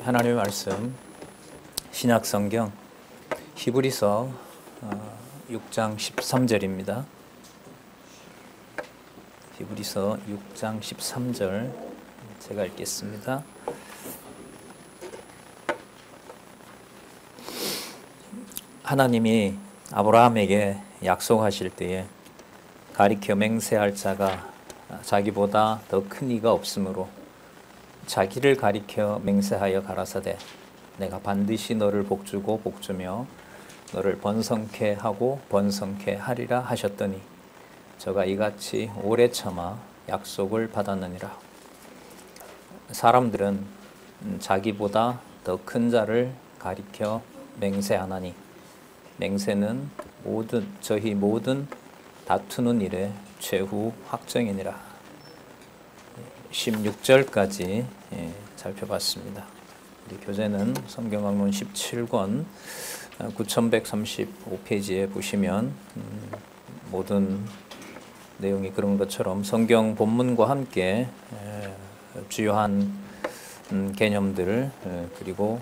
하나님의 말씀 신약성경 히브리서 6장 13절입니다. 히브리서 6장 13절 제가 읽겠습니다. 하나님이 아브라함에게 약속하실 때에 가리켜 맹세할 자가 자기보다 더 큰 이가 없으므로 자기를 가리켜 맹세하여 가라사대 내가 반드시 너를 복주고 복주며 너를 번성케 하고 번성케 하리라 하셨더니 저가 이같이 오래 참아 약속을 받았느니라. 사람들은 자기보다 더 큰 자를 가리켜 맹세하나니 맹세는 저희 모든 다투는 일의 최후 확정이니라. 16절까지 살펴봤습니다. 우리 교재는 성경학론 17권 9135페이지에 보시면 모든 내용이 그런 것처럼 성경 본문과 함께 주요한 개념들 그리고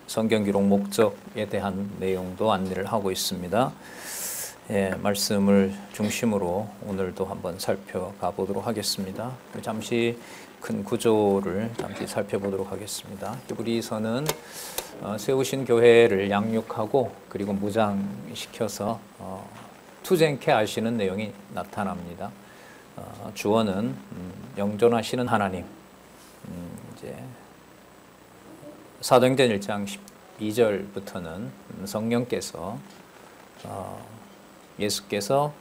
성경 기록 목적에 대한 내용도 안내를 하고 있습니다. 말씀을 중심으로 오늘도 한번 살펴가 보도록 하겠습니다. 잠시 큰 구조를 잠시 살펴보도록 하겠습니다. 히브리서는 세우신 교회를 양육하고 그리고 무장시켜서 투쟁케 하시는 내용이 나타납니다. 주어는 영존하시는 하나님. 이제 사도행전 1장 12절부터는 성령께서 예수께서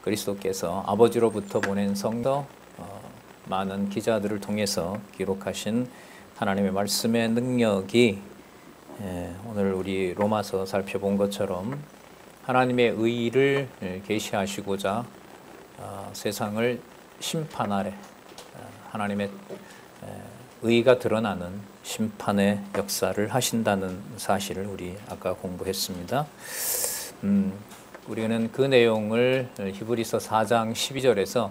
그리스도께서 아버지로부터 보낸 성도 많은 기자들을 통해서 기록하신 하나님의 말씀의 능력이 오늘 우리 로마서 살펴본 것처럼 하나님의 의를 계시하시고자 세상을 심판하래 하나님의 의가 드러나는 심판의 역사를 하신다는 사실을 우리 아까 공부했습니다. 우리는 그 내용을 히브리서 4장 12절에서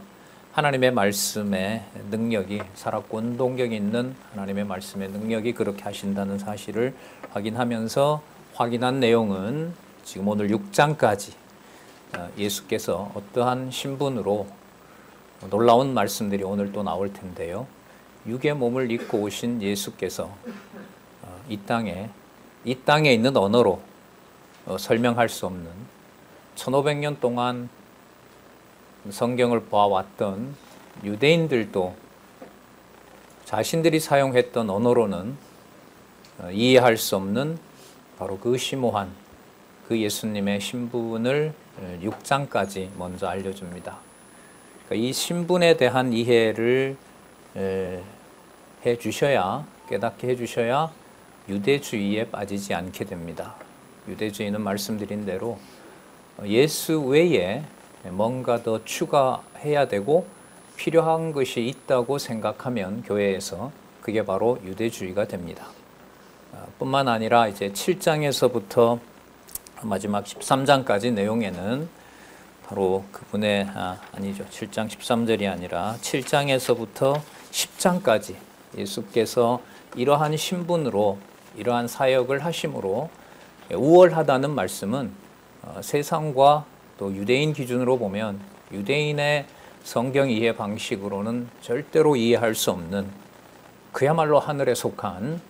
하나님의 말씀의 능력이 살았고 운동력 있는 하나님의 말씀의 능력이 그렇게 하신다는 사실을 확인하면서 확인한 내용은 지금 오늘 6장까지 예수께서 어떠한 신분으로 놀라운 말씀들이 오늘 또 나올 텐데요. 육의 몸을 입고 오신 예수께서 이 땅에 있는 언어로 설명할 수 없는 1500년 동안 성경을 보아왔던 유대인들도 자신들이 사용했던 언어로는 이해할 수 없는 바로 그 심오한 그 예수님의 신분을 6장까지 먼저 알려줍니다. 그러니까 이 신분에 대한 이해를 해주셔야 깨닫게 해주셔야 유대주의에 빠지지 않게 됩니다. 유대주의는 말씀드린 대로 예수 외에 뭔가 더 추가해야 되고 필요한 것이 있다고 생각하면 교회에서 그게 바로 유대주의가 됩니다. 뿐만 아니라 이제 7장에서부터 마지막 13장까지 내용에는 바로 그분의 아니죠. 7장 13절이 아니라 7장에서부터 10장까지 예수께서 이러한 신분으로 이러한 사역을 하심으로 우월하다는 말씀은 세상과 또 유대인 기준으로 보면 유대인의 성경 이해 방식으로는 절대로 이해할 수 없는 그야말로 하늘에 속한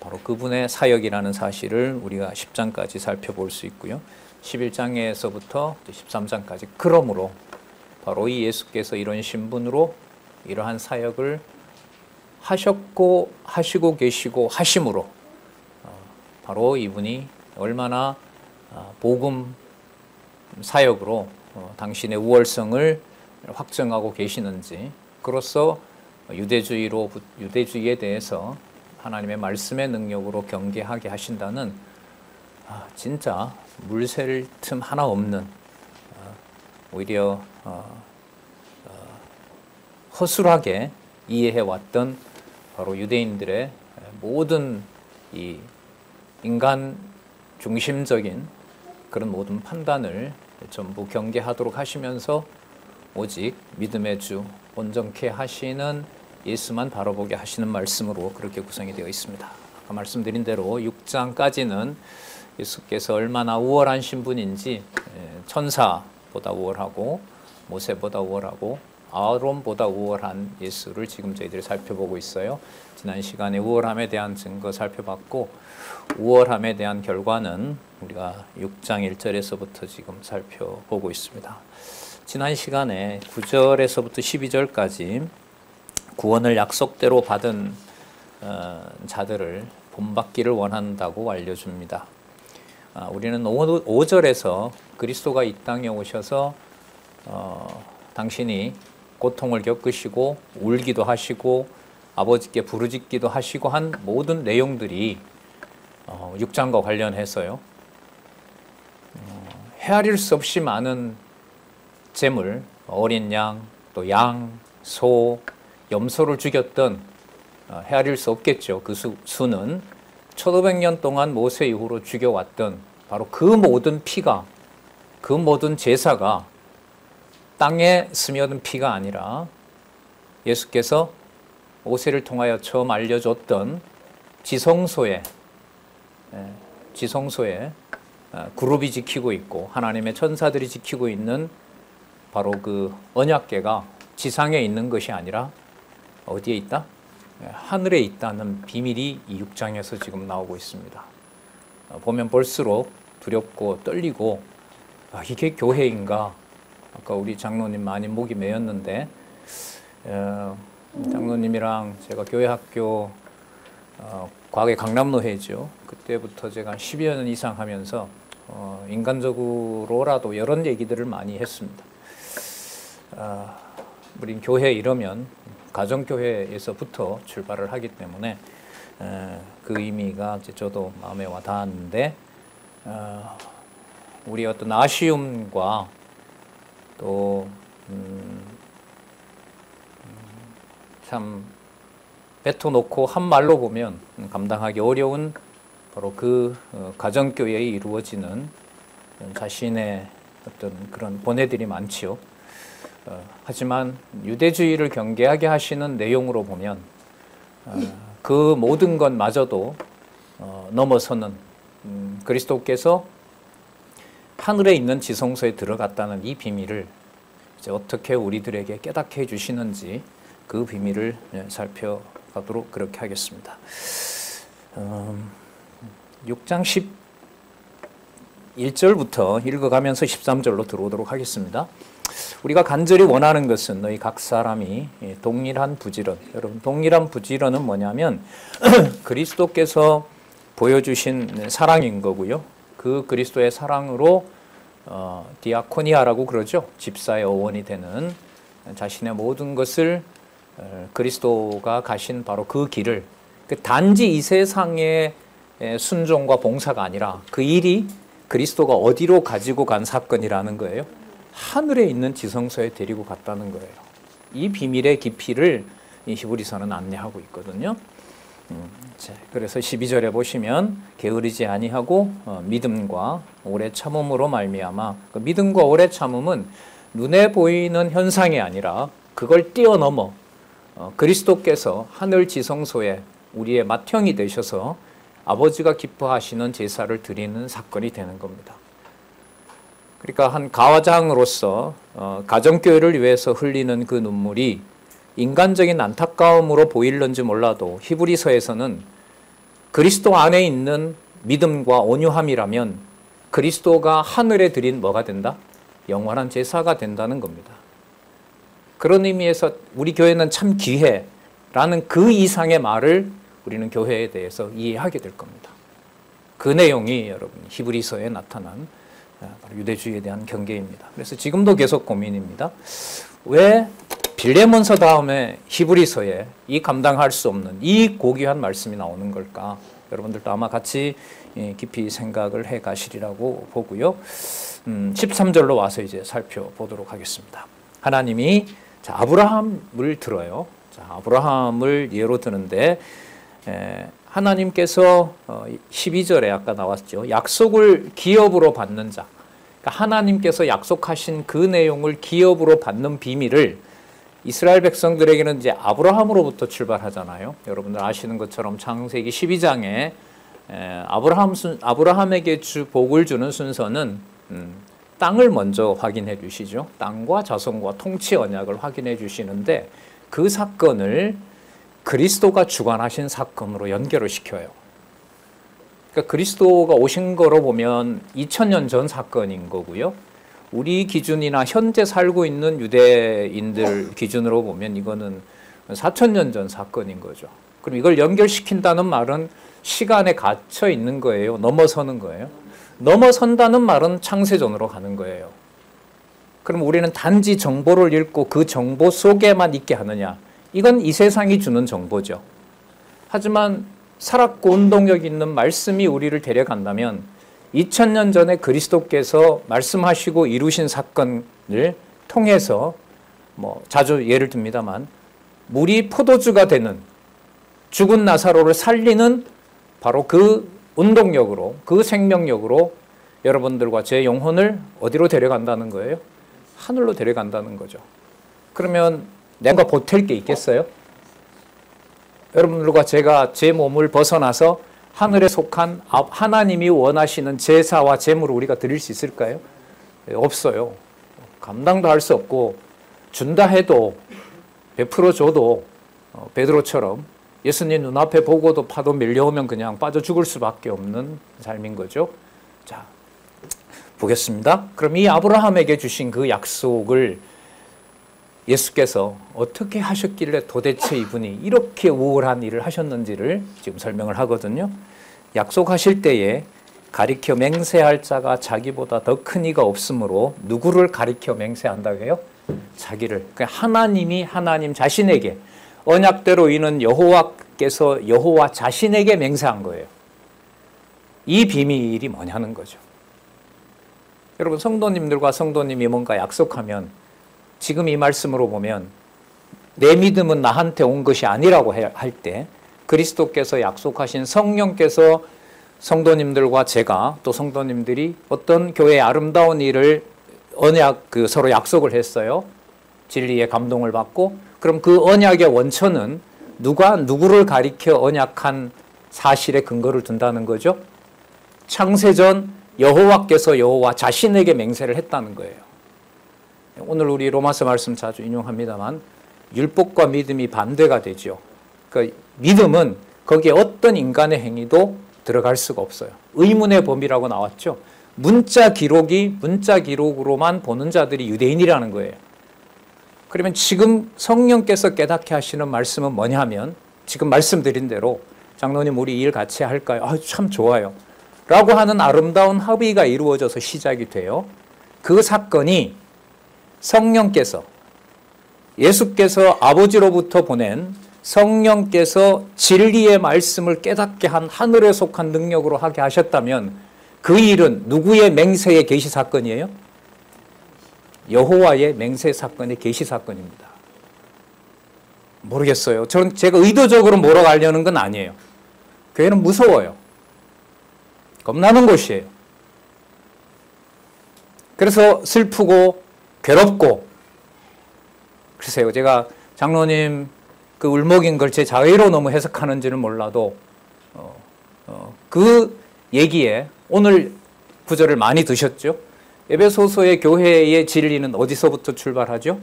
바로 그분의 사역이라는 사실을 우리가 10장까지 살펴볼 수 있고요. 11장에서부터 13장까지 그러므로 바로 이 예수께서 이런 신분으로 이러한 사역을 하셨고 하시고 계시고 하심으로 바로 이분이 얼마나 복음 사역으로 당신의 우월성을 확정하고 계시는지 그로써 유대주의에 대해서 하나님의 말씀의 능력으로 경계하게 하신다는 진짜 물샐 틈 하나 없는 오히려 허술하게 이해해왔던 바로 유대인들의 모든 이 인간 중심적인 그런 모든 판단을 전부 경계하도록 하시면서 오직 믿음의 주 온전케 하시는 예수만 바라보게 하시는 말씀으로 그렇게 구성이 되어 있습니다. 아까 말씀드린 대로 6장까지는 예수께서 얼마나 우월한 신분인지 천사보다 우월하고 모세보다 우월하고 아론보다 우월한 예수를 지금 저희들이 살펴보고 있어요. 지난 시간에 우월함에 대한 증거 살펴봤고 우월함에 대한 결과는 우리가 6장 1절에서부터 지금 살펴보고 있습니다. 지난 시간에 9절에서부터 12절까지 구원을 약속대로 받은 자들을 본받기를 원한다고 알려줍니다. 우리는 5절에서 그리스도가 이 땅에 오셔서 당신이 고통을 겪으시고 울기도 하시고 아버지께 부르짖기도 하시고 한 모든 내용들이 6장과 관련해서요. 헤아릴 수 없이 많은 제물, 어린 양, 또 양, 소, 염소를 죽였던 헤아릴 수 없겠죠. 그 수는 1500년 동안 모세 이후로 죽여왔던 바로 그 모든 피가, 그 모든 제사가 땅에 스며든 피가 아니라 예수께서 모세를 통하여 처음 알려줬던 지성소에 그룹이 지키고 있고 하나님의 천사들이 지키고 있는 바로 그 언약궤가 지상에 있는 것이 아니라 어디에 있다? 하늘에 있다는 비밀이 이 6장에서 지금 나오고 있습니다. 보면 볼수록 두렵고 떨리고 이게 교회인가? 아까 우리 장로님 많이 목이 메였는데 장로님이랑 제가 교회 학교 과거에 강남노회죠. 그때부터 제가 10여 년 이상 하면서 인간적으로라도 이런 얘기들을 많이 했습니다. 우린 교회 이러면 가정교회에서부터 출발을 하기 때문에 그 의미가 저도 마음에 와 닿았는데 우리 어떤 아쉬움과 또 참 뱉어놓고 한 말로 보면 감당하기 어려운 바로 그 가정교회에 이루어지는 자신의 어떤 그런 번뇌들이 많지요. 하지만 유대주의를 경계하게 하시는 내용으로 보면 그 모든 것마저도 넘어서는 그리스도께서 하늘에 있는 지성소에 들어갔다는 이 비밀을 이제 어떻게 우리들에게 깨닫게 해주시는지 그 비밀을 살펴가도록 그렇게 하겠습니다. 6장 11절부터 읽어가면서 13절로 들어오도록 하겠습니다. 우리가 간절히 원하는 것은 너희 각 사람이 동일한 부지런, 여러분 동일한 부지런은 뭐냐면 그리스도께서 보여주신 사랑인 거고요. 그 그리스도의 사랑으로 디아코니아라고 그러죠. 집사의 어원이 되는 자신의 모든 것을 그리스도가 가신 바로 그 길을 단지 이 세상의 순종과 봉사가 아니라 그 일이 그리스도가 어디로 가지고 간 사건이라는 거예요. 하늘에 있는 지성소에 데리고 갔다는 거예요. 이 비밀의 깊이를 이 히브리서는 안내하고 있거든요. 그래서 12절에 보시면 게으르지 아니하고 믿음과 오래 참음으로 말미암아 그 믿음과 오래 참음은 눈에 보이는 현상이 아니라 그걸 뛰어넘어 그리스도께서 하늘 지성소에 우리의 맏형이 되셔서 아버지가 기뻐하시는 제사를 드리는 사건이 되는 겁니다. 그러니까 한 가장으로서 가정교회를 위해서 흘리는 그 눈물이 인간적인 안타까움으로 보일는지 몰라도 히브리서에서는 그리스도 안에 있는 믿음과 온유함이라면 그리스도가 하늘에 드린 뭐가 된다? 영원한 제사가 된다는 겁니다. 그런 의미에서 우리 교회는 참 귀해라는 그 이상의 말을 우리는 교회에 대해서 이해하게 될 겁니다. 그 내용이 여러분 히브리서에 나타난 유대주의에 대한 경계입니다. 그래서 지금도 계속 고민입니다. 왜 빌레몬서 다음에 히브리서에 이 감당할 수 없는 이 고귀한 말씀이 나오는 걸까? 여러분들도 아마 같이 깊이 생각을 해 가시리라고 보고요. 13절로 와서 이제 살펴보도록 하겠습니다. 하나님이 아브라함을 들어요. 아브라함을 예로 드는데 하나님께서 12절에 아까 나왔죠. 약속을 기업으로 받는 자. 그러니까 하나님께서 약속하신 그 내용을 기업으로 받는 비밀을 이스라엘 백성들에게는 이제 아브라함으로부터 출발하잖아요. 여러분들 아시는 것처럼 창세기 12장에 아브라함에게 복을 주는 순서는 땅을 먼저 확인해 주시죠. 땅과 자손과 통치 언약을 확인해 주시는데 그 사건을 그리스도가 주관하신 사건으로 연결을 시켜요. 그러니까 그리스도가 오신 거로 보면 2000년 전 사건인 거고요. 우리 기준이나 현재 살고 있는 유대인들 기준으로 보면 이거는 4000년 전 사건인 거죠. 그럼 이걸 연결시킨다는 말은 시간에 갇혀 있는 거예요. 넘어서는 거예요. 넘어선다는 말은 창세전으로 가는 거예요. 그럼 우리는 단지 정보를 읽고 그 정보 속에만 있게 하느냐? 이건 이 세상이 주는 정보죠. 하지만 살았고 운동력 있는 말씀이 우리를 데려간다면 2000년 전에 그리스도께서 말씀하시고 이루신 사건을 통해서 자주 예를 듭니다만 물이 포도주가 되는 죽은 나사로를 살리는 바로 그 운동력으로 그 생명력으로 여러분들과 제 영혼을 어디로 데려간다는 거예요? 하늘로 데려간다는 거죠. 그러면 내가 보탤 게 있겠어요? 여러분들과 제가 제 몸을 벗어나서 하늘에 속한 하나님이 원하시는 제사와 제물을 우리가 드릴 수 있을까요? 없어요. 감당도 할 수 없고 준다 해도 베풀어 줘도 베드로처럼 예수님 눈앞에 보고도 파도 밀려오면 그냥 빠져 죽을 수밖에 없는 삶인 거죠. 자, 보겠습니다. 그럼 이 아브라함에게 주신 그 약속을 예수께서 어떻게 하셨길래 도대체 이분이 이렇게 우월한 일을 하셨는지를 지금 설명을 하거든요. 약속하실 때에 가리켜 맹세할 자가 자기보다 더 큰 이가 없으므로 누구를 가리켜 맹세한다고 해요? 자기를. 그러니까 하나님이 하나님 자신에게 언약대로 이는 여호와께서 여호와 자신에게 맹세한 거예요. 이 비밀이 뭐냐는 거죠. 여러분 성도님들과 성도님이 뭔가 약속하면 지금 이 말씀으로 보면 내 믿음은 나한테 온 것이 아니라고 할 때 그리스도께서 약속하신 성령께서 성도님들과 제가 또 성도님들이 어떤 교회의 아름다운 일을 서로 약속을 했어요. 진리의 감동을 받고 그럼 그 언약의 원천은 누가 누구를 가리켜 언약한 사실에 근거를 둔다는 거죠. 창세전 여호와께서 여호와 자신에게 맹세를 했다는 거예요. 오늘 우리 로마서 말씀 자주 인용합니다만 율법과 믿음이 반대가 되죠. 그러니까 믿음은 거기에 어떤 인간의 행위도 들어갈 수가 없어요. 의문의 범위라고 나왔죠. 문자 기록으로만 보는 자들이 유대인이라는 거예요. 그러면 지금 성령께서 깨닫게 하시는 말씀은 뭐냐 하면 지금 말씀드린 대로 장로님 우리 일 같이 할까요? 참 좋아요. 라고 하는 아름다운 합의가 이루어져서 시작이 돼요. 그 사건이 성령께서 예수께서 아버지로부터 보낸 성령께서 진리의 말씀을 깨닫게 한 하늘에 속한 능력으로 하게 하셨다면 그 일은 누구의 맹세의 계시 사건이에요? 여호와의 맹세 사건의 계시 사건입니다. 모르겠어요. 제가 의도적으로 몰아가려는 건 아니에요. 교회는 무서워요. 겁나는 곳이에요. 그래서 슬프고 괴롭고 글쎄요. 제가 장로님 그 울먹인 걸 제 자의로 너무 해석하는지는 몰라도 그 얘기에 오늘 구절을 많이 드셨죠. 에베소서의 교회의 진리는 어디서부터 출발하죠?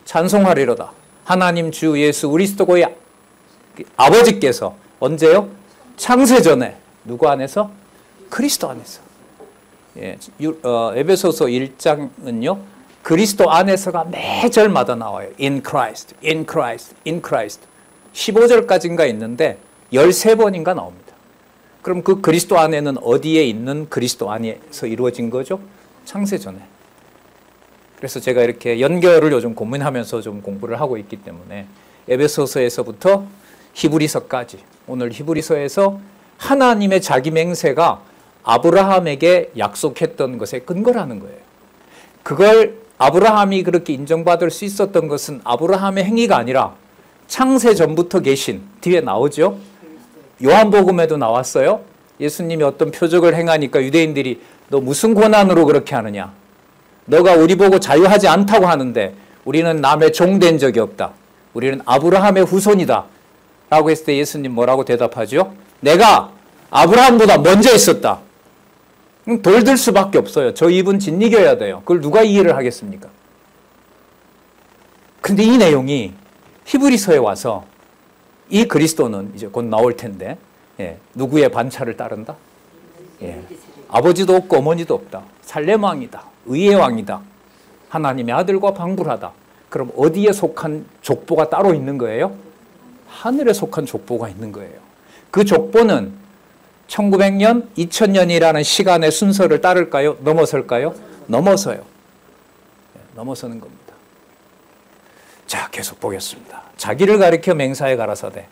찬송하리로다. 하나님 주 예수 그리스도의 아버지께서 언제요? 창세전에 누구 안에서? 그리스도 안에서. 에베소서 1장은요. 그리스도 안에서가 매 절마다 나와요. In Christ, in Christ, in Christ. 15절까지인가 있는데 13번인가 나옵니다. 그럼 그 그리스도 안에는 어디에 있는 그리스도 안에서 이루어진 거죠? 창세전에. 그래서 제가 이렇게 연결을 요즘 고민하면서 좀 공부를 하고 있기 때문에 에베소서에서부터 히브리서까지 오늘 히브리서에서 하나님의 자기 맹세가 아브라함에게 약속했던 것에 근거라는 거예요. 그걸 아브라함이 그렇게 인정받을 수 있었던 것은 아브라함의 행위가 아니라 창세 전부터 계신 뒤에 나오죠. 요한복음에도 나왔어요. 예수님이 어떤 표적을 행하니까 유대인들이 너 무슨 권한으로 그렇게 하느냐? 너가 우리 보고 자유하지 않다고 하는데 우리는 남의 종된 적이 없다. 우리는 아브라함의 후손이다. 라고 했을 때 예수님 뭐라고 대답하죠? 내가 아브라함보다 먼저 있었다. 돌들 수밖에 없어요. 저 입은 짓이겨야 돼요. 그걸 누가 이해를 하겠습니까? 근데 이 내용이 히브리서에 와서 이 그리스도는 이제 곧 나올 텐데, 누구의 반차를 따른다? 아버지도 없고 어머니도 없다. 살렘 왕이다. 의의 왕이다. 하나님의 아들과 방불하다. 그럼 어디에 속한 족보가 따로 있는 거예요? 하늘에 속한 족보가 있는 거예요. 그 족보는 1900년, 2000년이라는 시간의 순서를 따를까요? 넘어설까요? 넘어서요. 넘어서는 겁니다. 자, 계속 보겠습니다. 자기를 가리켜 맹세하여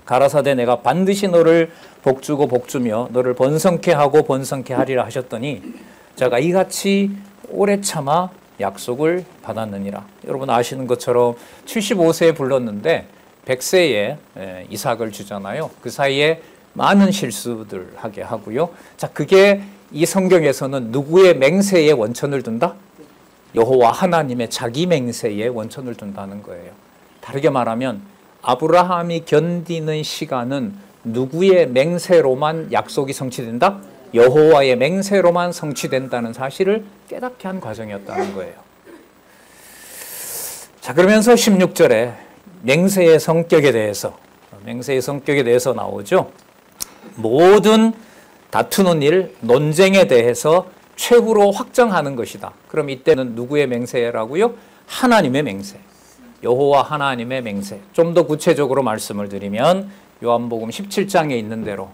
가라사대 내가 반드시 너를 복주고 복주며 너를 번성케 하고 번성케 하리라 하셨더니 제가 이같이 오래 참아 약속을 받았느니라. 여러분 아시는 것처럼 75세에 불렀는데 100세에 이삭을 주잖아요. 그 사이에 많은 실수들 하게 하고요. 자, 그게 이 성경에서는 누구의 맹세에 원천을 둔다? 여호와 하나님의 자기 맹세에 원천을 둔다는 거예요. 다르게 말하면 아브라함이 견디는 시간은 누구의 맹세로만 약속이 성취된다? 여호와의 맹세로만 성취된다는 사실을 깨닫게 한 과정이었다는 거예요. 자, 그러면서 16절에 맹세의 성격에 대해서 나오죠. 모든 다투는 일, 논쟁에 대해서 최후로 확정하는 것이다. 그럼 이때는 누구의 맹세라고요? 하나님의 맹세. 여호와 하나님의 맹세. 좀 더 구체적으로 말씀을 드리면 요한복음 17장에 있는 대로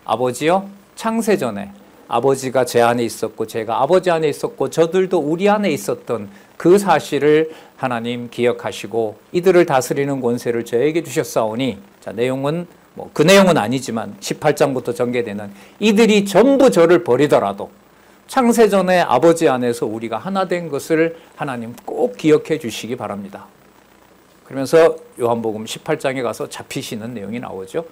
아버지요, 창세전에 아버지가 제 안에 있었고 제가 아버지 안에 있었고 저들도 우리 안에 있었던 그 사실을 하나님 기억하시고 이들을 다스리는 권세를 저에게 주셨사오니, 자, 내용은 그 내용은 아니지만 18장부터 전개되는 이들이 전부 저를 버리더라도 창세전에 아버지 안에서 우리가 하나 된 것을 하나님 꼭 기억해 주시기 바랍니다. 그러면서 요한복음 18장에 가서 잡히시는 내용이 나오죠.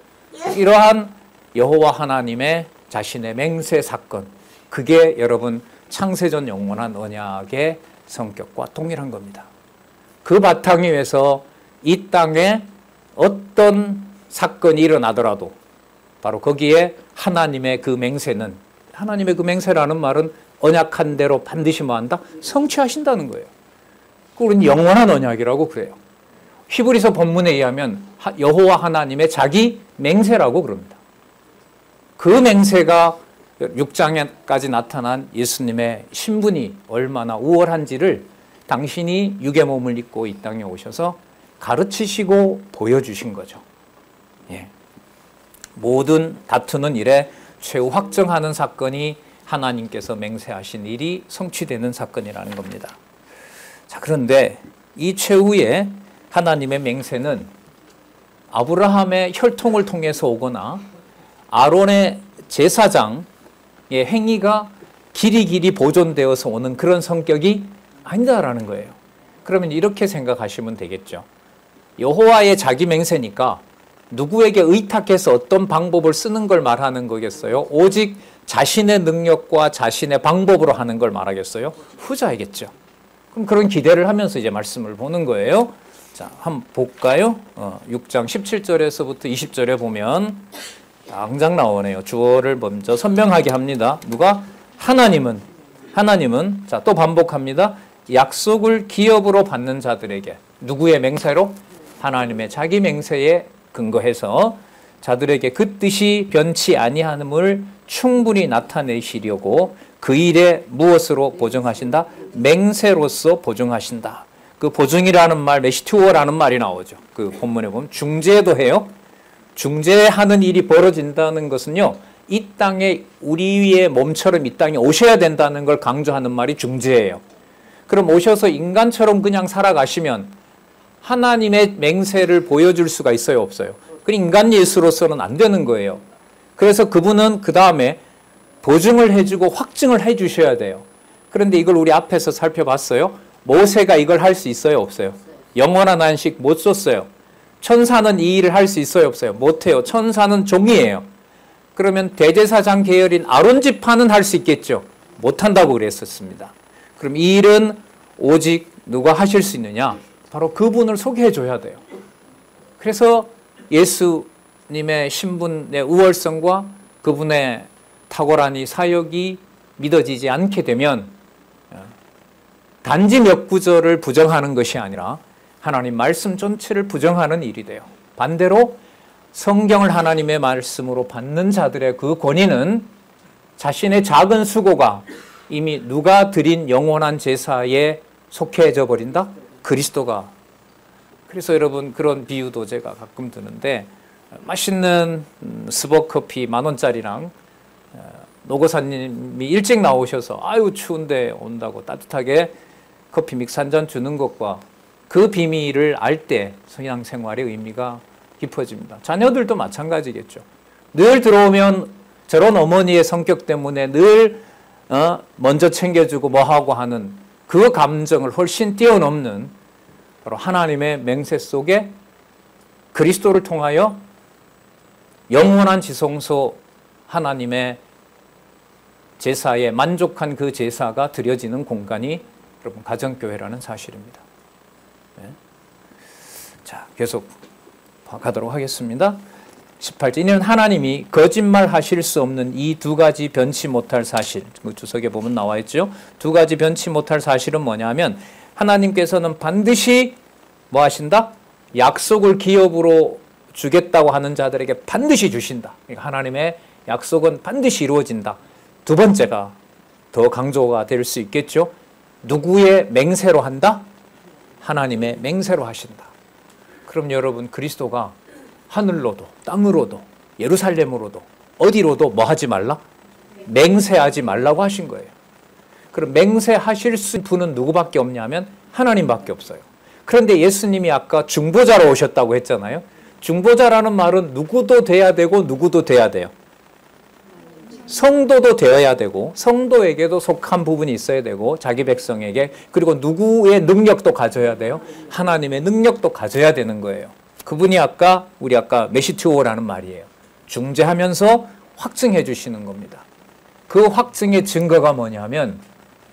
이러한 여호와 하나님의 자신의 맹세 사건, 그게 여러분 창세전 영원한 언약의 성격과 동일한 겁니다. 그 바탕 위에서 이 땅에 어떤 사건이 일어나더라도 바로 거기에 하나님의 그 맹세는, 하나님의 그 맹세라는 말은 언약한 대로 반드시 뭐한다? 성취하신다는 거예요. 그건 영원한 언약이라고 그래요. 히브리서 본문에 의하면 여호와 하나님의 자기 맹세라고 그럽니다. 그 맹세가 6장에까지 나타난 예수님의 신분이 얼마나 우월한지를 당신이 육의 몸을 입고 이 땅에 오셔서 가르치시고 보여주신 거죠. 모든 다투는 일에 최후 확정하는 사건이 하나님께서 맹세하신 일이 성취되는 사건이라는 겁니다. 자, 그런데 이 최후의 하나님의 맹세는 아브라함의 혈통을 통해서 오거나 아론의 제사장의 행위가 길이 보존되어서 오는 그런 성격이 아니다라는 거예요. 그러면 이렇게 생각하시면 되겠죠. 여호와의 자기 맹세니까 누구에게 의탁해서 어떤 방법을 쓰는 걸 말하는 거겠어요? 오직 자신의 능력과 자신의 방법으로 하는 걸 말하겠어요? 후자이겠죠. 그럼 그런 기대를 하면서 이제 말씀을 보는 거예요. 자, 한번 볼까요? 6장 17절에서부터 20절에 보면 당장 나오네요. 주어를 먼저 선명하게 합니다. 누가? 하나님은 자, 또 반복합니다. 약속을 기업으로 받는 자들에게 누구의 맹세로? 하나님의 자기 맹세에 근거해서 자들에게 그 뜻이 변치 아니함을 충분히 나타내시려고 그 일에 무엇으로 보증하신다? 맹세로서 보증하신다. 그 보증이라는 말, 메시투어라는 말이 나오죠. 그 본문에 보면 중재도 해요. 중재하는 일이 벌어진다는 것은요, 이 땅에 우리의 몸처럼 이 땅에 오셔야 된다는 걸 강조하는 말이 중재예요. 그럼 오셔서 인간처럼 그냥 살아가시면 하나님의 맹세를 보여줄 수가 있어요, 없어요? 그 인간 예수로서는 안 되는 거예요. 그래서 그분은 그 다음에 보증을 해주고 확증을 해주셔야 돼요. 그런데 이걸 우리 앞에서 살펴봤어요. 모세가 이걸 할 수 있어요, 없어요? 영원한 안식 못 썼어요. 천사는 이 일을 할 수 있어요, 없어요? 못해요. 천사는 종이에요. 그러면 대제사장 계열인 아론 지파는 할 수 있겠죠? 못한다고 그랬었습니다. 그럼 이 일은 오직 누가 하실 수 있느냐? 바로 그분을 소개해 줘야 돼요. 그래서 예수님의 신분의 우월성과 그분의 탁월한 이 사역이 믿어지지 않게 되면 단지 몇 구절을 부정하는 것이 아니라 하나님 말씀 전체를 부정하는 일이 돼요. 반대로 성경을 하나님의 말씀으로 받는 자들의 그 권위는 자신의 작은 수고가 이미 누가 드린 영원한 제사에 속해져 버린다? 그리스도가. 그래서 여러분 그런 비유도 제가 가끔 드는데 맛있는 스벅 커피 10,000원짜리랑 노고사님이 일찍 나오셔서 아유 추운데 온다고 따뜻하게 커피 믹스 한 잔 주는 것과 그 비밀을 알 때 신앙생활의 의미가 깊어집니다. 자녀들도 마찬가지겠죠. 늘 들어오면 저런 어머니의 성격 때문에 늘 먼저 챙겨주고 뭐하고 하는 그 감정을 훨씬 뛰어넘는 바로 하나님의 맹세 속에 그리스도를 통하여 영원한 지성소 하나님의 제사에 만족한 그 제사가 드려지는 공간이 여러분 가정교회라는 사실입니다. 네. 자, 계속 가도록 하겠습니다. 18절, 이는 하나님이 거짓말 하실 수 없는 이 두 가지 변치 못할 사실, 그 주석에 보면 나와 있죠. 두 가지 변치 못할 사실은 뭐냐면 하나님께서는 반드시 뭐 하신다? 약속을 기업으로 주겠다고 하는 자들에게 반드시 주신다. 그러니까 하나님의 약속은 반드시 이루어진다. 두 번째가 더 강조가 될 수 있겠죠. 누구의 맹세로 한다? 하나님의 맹세로 하신다. 그럼 여러분 그리스도가 하늘로도 땅으로도 예루살렘으로도 어디로도 뭐 하지 말라? 맹세하지 말라고 하신 거예요. 그럼 맹세하실 수 있는 분은 누구밖에 없냐면 하나님밖에 없어요. 그런데 예수님이 아까 중보자로 오셨다고 했잖아요. 중보자라는 말은 누구도 돼야 되고 누구도 돼야 돼요. 성도도 되어야 되고 성도에게도 속한 부분이 있어야 되고 자기 백성에게, 그리고 누구의 능력도 가져야 돼요. 하나님의 능력도 가져야 되는 거예요. 그분이 우리 아까 메시티오라는 말이에요. 중재하면서 확증해 주시는 겁니다. 그 확증의 증거가 뭐냐면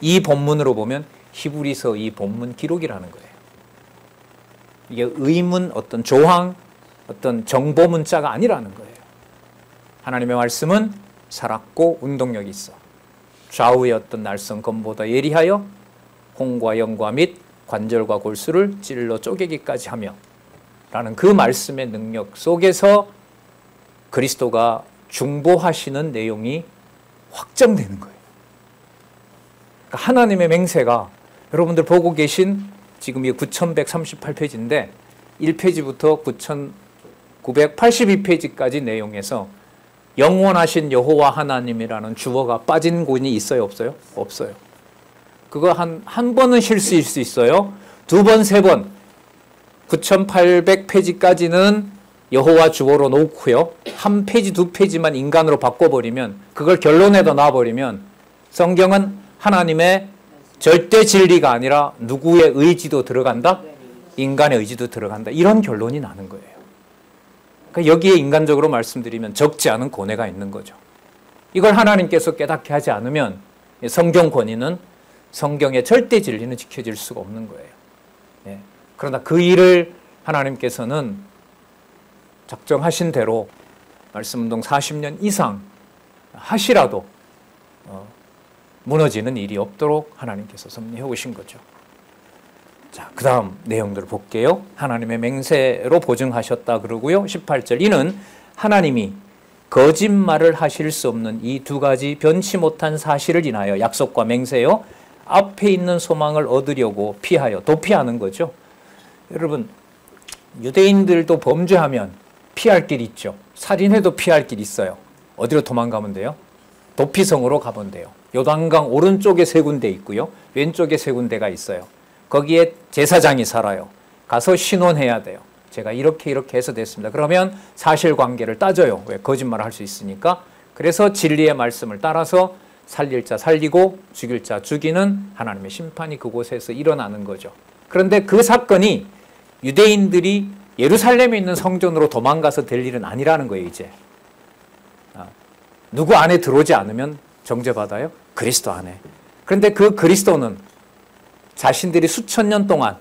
이 본문으로 보면 히브리서 이 본문 기록이라는 거예요. 이게 의문, 어떤 조항, 어떤 정보 문자가 아니라는 거예요. 하나님의 말씀은 살았고 운동력이 있어 좌우의 어떤 날선 검보다 예리하여 홍과 영과 및 관절과 골수를 찔러 쪼개기까지 하며 라는 그 말씀의 능력 속에서 그리스도가 중보하시는 내용이 확정되는 거예요. 그러니까 하나님의 맹세가 여러분들 보고 계신 지금 이 9138페이지인데 1페이지부터 9982페이지까지 내용에서 영원하신 여호와 하나님이라는 주어가 빠진 곳이 있어요, 없어요? 없어요. 그거 한 번은 실수일 수 있어요. 두 번, 세 번. 9800페이지까지는 여호와 주어로 놓고요. 한 페이지, 두 페이지만 인간으로 바꿔버리면, 그걸 결론에다 놔버리면 성경은 하나님의 절대 진리가 아니라 누구의 의지도 들어간다? 인간의 의지도 들어간다. 이런 결론이 나는 거예요. 그러니까 여기에 인간적으로 말씀드리면 적지 않은 고뇌가 있는 거죠. 이걸 하나님께서 깨닫게 하지 않으면 성경 권위는, 성경의 절대 진리는 지켜질 수가 없는 거예요. 예. 그러나 그 일을 하나님께서는 작정하신 대로 말씀운동 40년 이상 하시라도 무너지는 일이 없도록 하나님께서 섭리해 오신 거죠. 자, 그 다음 내용들을 볼게요. 하나님의 맹세로 보증하셨다 그러고요. 18절, 이는 하나님이 거짓말을 하실 수 없는 이 두 가지 변치 못한 사실을 인하여, 약속과 맹세요, 앞에 있는 소망을 얻으려고 피하여, 도피하는 거죠. 여러분, 유대인들도 범죄하면 피할 길이 있죠. 살인해도 피할 길이 있어요. 어디로 도망가면 돼요? 도피성으로 가면 돼요. 요단강 오른쪽에 세 군데 있고요. 왼쪽에 세 군데가 있어요. 거기에 제사장이 살아요. 가서 신원해야 돼요. 제가 이렇게 해서 됐습니다. 그러면 사실관계를 따져요. 왜? 거짓말을 할 수 있으니까. 그래서 진리의 말씀을 따라서 살릴 자 살리고 죽일 자 죽이는 하나님의 심판이 그곳에서 일어나는 거죠. 그런데 그 사건이 유대인들이 예루살렘에 있는 성전으로 도망가서 될 일은 아니라는 거예요. 이제 누구 안에 들어오지 않으면 정죄받아요? 그리스도 안에. 그런데 그 그리스도는 자신들이 수천 년 동안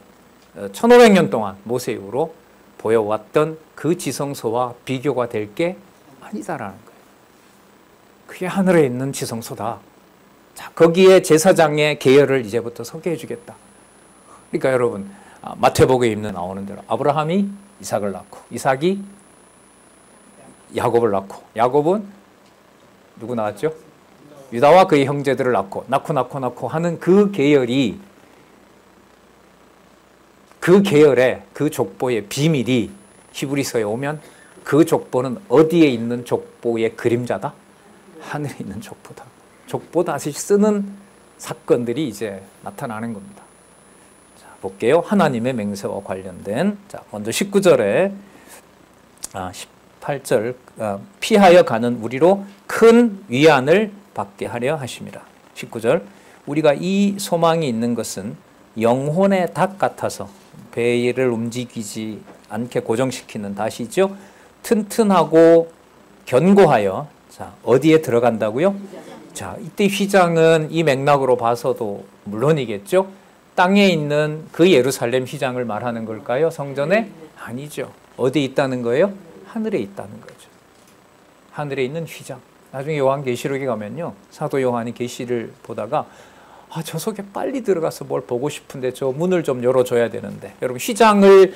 1500년 동안 모세 이후로 보여왔던 그 지성소와 비교가 될 게 아니다라는 거예요. 그게 하늘에 있는 지성소다. 자, 거기에 제사장의 계열을 이제부터 소개해 주겠다. 그러니까 여러분, 마태복음에 나오는 대로 아브라함이 이삭을 낳고, 이삭이 야곱을 낳고, 야곱은 누구 낳았죠? 유다와 그의 형제들을 낳고 하는 그 계열이, 그 계열의 그 족보의 비밀이 히브리서에 오면 그 족보는 어디에 있는 족보의 그림자다? 하늘에 있는 족보다. 족보 다시 쓰는 사건들이 이제 나타나는 겁니다. 자, 볼게요. 하나님의 맹세와 관련된, 자, 먼저 19절에 18절 피하여 가는 우리로 큰 위안을 받게 하려 하심이라. 19절 우리가 이 소망이 있는 것은 영혼의 닭 같아서 배를 움직이지 않게 고정시키는 닷이죠. 튼튼하고 견고하여, 자, 어디에 들어간다고요? 자, 이때 휘장은 이 맥락으로 봐서도 물론이겠죠. 땅에 있는 그 예루살렘 휘장을 말하는 걸까요? 성전에? 아니죠. 어디에 있다는 거예요? 하늘에 있다는 거죠. 하늘에 있는 휘장. 나중에 요한계시록에 가면요, 사도 요한이 계시를 보다가 저 속에 빨리 들어가서 뭘 보고 싶은데 저 문을 좀 열어줘야 되는데, 여러분 휘장을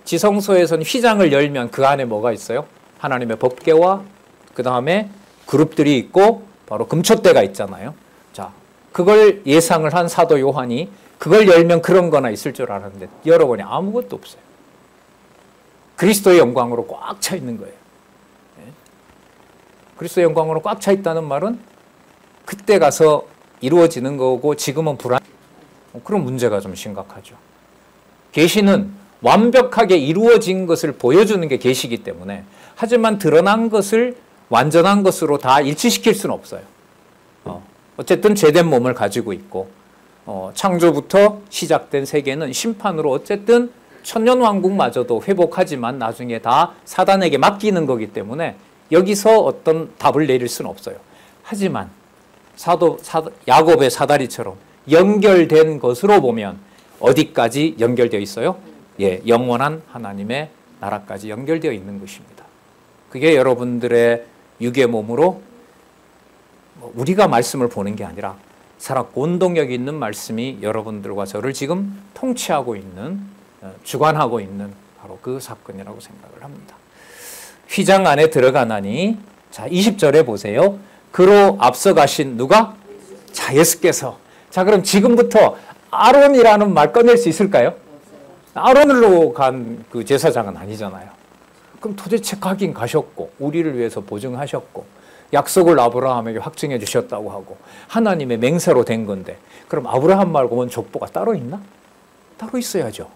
지성소에서는 휘장을 열면 그 안에 뭐가 있어요? 하나님의 법궤와 그 다음에 그룹들이 있고 바로 금촛대가 있잖아요. 자, 그걸 예상을 한 사도 요한이 그걸 열면 그런 거나 있을 줄 알았는데 열어보니 아무것도 없어요. 그리스도의 영광으로 꽉 차 있는 거예요. 그리스도의 영광으로 꽉 차 있다는 말은 그때 가서 이루어지는 거고 지금은 불안. 그런 문제가 좀 심각하죠. 계시는 완벽하게 이루어진 것을 보여주는 게 계시이기 때문에, 하지만 드러난 것을 완전한 것으로 다 일치시킬 수는 없어요. 어쨌든 죄된 몸을 가지고 있고, 창조부터 시작된 세계는 심판으로 어쨌든 천년왕국마저도 회복하지만 나중에 다 사단에게 맡기는 거기 때문에 여기서 어떤 답을 내릴 수는 없어요. 하지만 야곱의 사다리처럼 연결된 것으로 보면 어디까지 연결되어 있어요? 예, 영원한 하나님의 나라까지 연결되어 있는 것입니다. 그게 여러분들의 육의 몸으로 우리가 말씀을 보는 게 아니라 살았고 운동력 있는 말씀이 여러분들과 저를 지금 통치하고 있는, 주관하고 있는 바로 그 사건이라고 생각을 합니다. 휘장 안에 들어가나니, 자, 20절에 보세요. 그로 앞서가신 누가? 자, 예수께서. 자, 그럼 지금부터 아론이라는 말 꺼낼 수 있을까요? 아론으로 간 그 제사장은 아니잖아요. 그럼 도대체 가긴 가셨고, 우리를 위해서 보증하셨고, 약속을 아브라함에게 확증해 주셨다고 하고, 하나님의 맹세로 된 건데, 그럼 아브라함 말고는 족보가 따로 있나? 따로 있어야죠.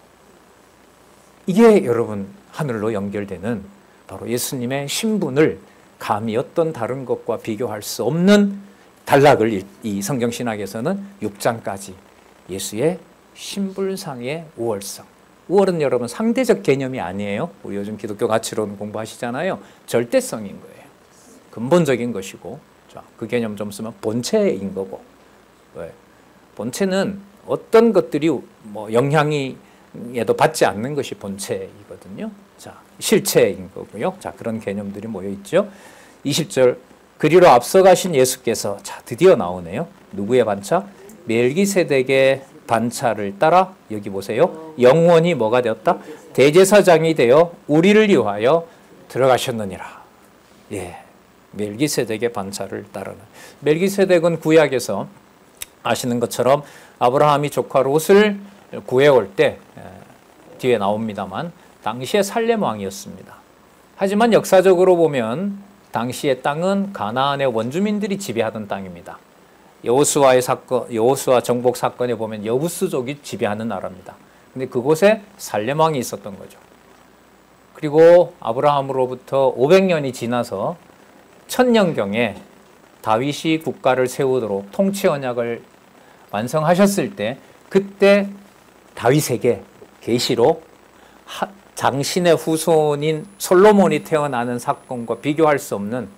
이게 여러분 하늘로 연결되는 바로 예수님의 신분을 감히 어떤 다른 것과 비교할 수 없는 단락을 이 성경신학에서는 6장까지 예수의 신불상의 우월성. 우월은 여러분 상대적 개념이 아니에요. 우리 요즘 기독교 가치론 공부하시잖아요. 절대성인 거예요. 근본적인 것이고, 자, 그 개념 좀 쓰면 본체인 거고. 왜? 본체는 어떤 것들이 뭐 영향에도 받지 않는 것이 본체이거든요. 자, 실체인 거고요. 자, 그런 개념들이 모여 있죠. 20절 그리로 앞서가신 예수께서, 자, 드디어 나오네요. 누구의 반차? 멜기세덱의 반차를 따라, 여기 보세요. 영원히 뭐가 되었다? 대제사장이 되어 우리를 위하여 들어가셨느니라. 예, 멜기세덱의 반차를 따르는. 멜기세덱은 구약에서 아시는 것처럼 아브라함이 조카 롯을 구해올 때 뒤에 나옵니다만 당시에 살렘 왕이었습니다. 하지만 역사적으로 보면 당시의 땅은 가나안의 원주민들이 지배하던 땅입니다. 여호수아의 사건, 여호수아 정복 사건에 보면 여부스족이 지배하는 나라입니다. 근데 그곳에 살렘 왕이 있었던 거죠. 그리고 아브라함으로부터 500년이 지나서 천년경에 다윗이 국가를 세우도록 통치 언약을 완성하셨을 때, 그때 다윗에게 계시로 장신의 후손인 솔로몬이 태어나는 사건과 비교할 수 없는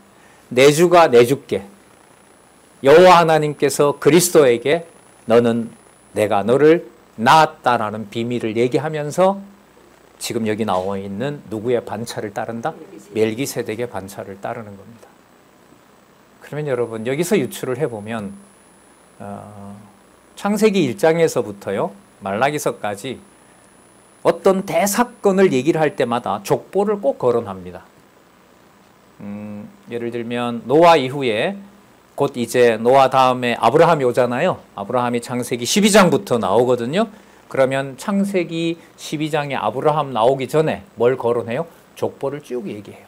내주가 내주께, 여호와 하나님께서 그리스도에게 너는 내가 너를 낳았다라는 비밀을 얘기하면서 지금 여기 나와 있는 누구의 반차를 따른다? 멜기세덱의 반차를 따르는 겁니다. 그러면 여러분 여기서 유추를 해보면 창세기 1장에서부터요 말라기서까지 어떤 대사건을 얘기를 할 때마다 족보를 꼭 거론합니다. 예를 들면 노아 이후에 곧 이제 노아 다음에 아브라함이 오잖아요. 아브라함이 창세기 12장부터 나오거든요. 그러면 창세기 12장에 아브라함 나오기 전에 뭘 거론해요? 족보를 쭉 얘기해요.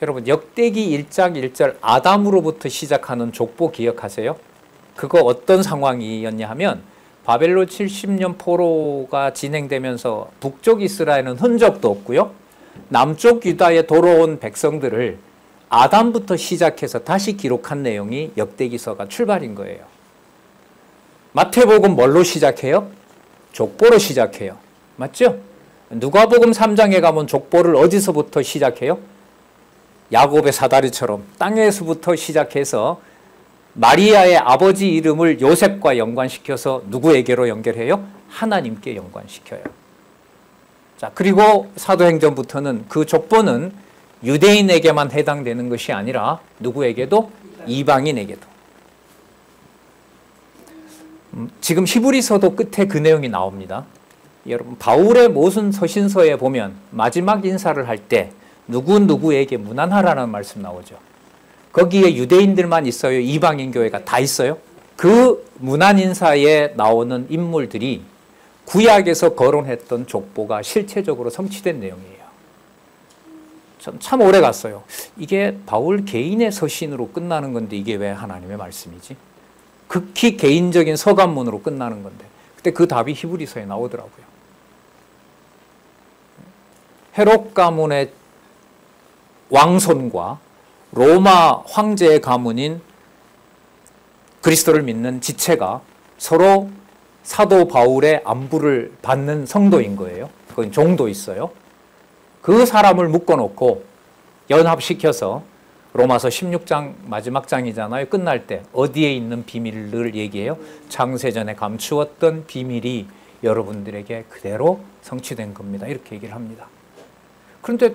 여러분 역대기 1장 1절 아담으로부터 시작하는 족보 기억하세요? 그거 어떤 상황이었냐 하면 바벨론 70년 포로가 진행되면서 북쪽 이스라엘은 흔적도 없고요. 남쪽 유다에 돌아온 백성들을 아담부터 시작해서 다시 기록한 내용이 역대기서가 출발인 거예요. 마태복음 뭘로 시작해요? 족보로 시작해요. 맞죠? 누가복음 3장에 가면 족보를 어디서부터 시작해요? 야곱의 사다리처럼 땅에서부터 시작해서 마리아의 아버지 이름을 요셉과 연관시켜서 누구에게로 연결해요? 하나님께 연관시켜요. 자, 그리고 사도행전부터는 그 족보는 유대인에게만 해당되는 것이 아니라 누구에게도? 이방인에게도. 지금 히브리서도 끝에 그 내용이 나옵니다. 여러분 바울의 모든 서신서에 보면 마지막 인사를 할 때 누구누구에게 문안하라는 말씀 나오죠. 거기에 유대인들만 있어요? 이방인 교회가 다 있어요? 그 문안 인사에 나오는 인물들이 구약에서 거론했던 족보가 실체적으로 성취된 내용이에요. 전 참 오래 갔어요. 이게 바울 개인의 서신으로 끝나는 건데 이게 왜 하나님의 말씀이지? 극히 개인적인 서간문으로 끝나는 건데 그때 그 답이 히브리서에 나오더라고요. 헤롯 가문의 왕손과 로마 황제의 가문인 그리스도를 믿는 지체가 서로 사도 바울의 안부를 받는 성도인 거예요. 그건 종도 있어요. 그 사람을 묶어놓고 연합시켜서 로마서 16장 마지막 장이잖아요. 끝날 때 어디에 있는 비밀을 얘기해요? 창세전에 감추었던 비밀이 여러분들에게 그대로 성취된 겁니다. 이렇게 얘기를 합니다. 그런데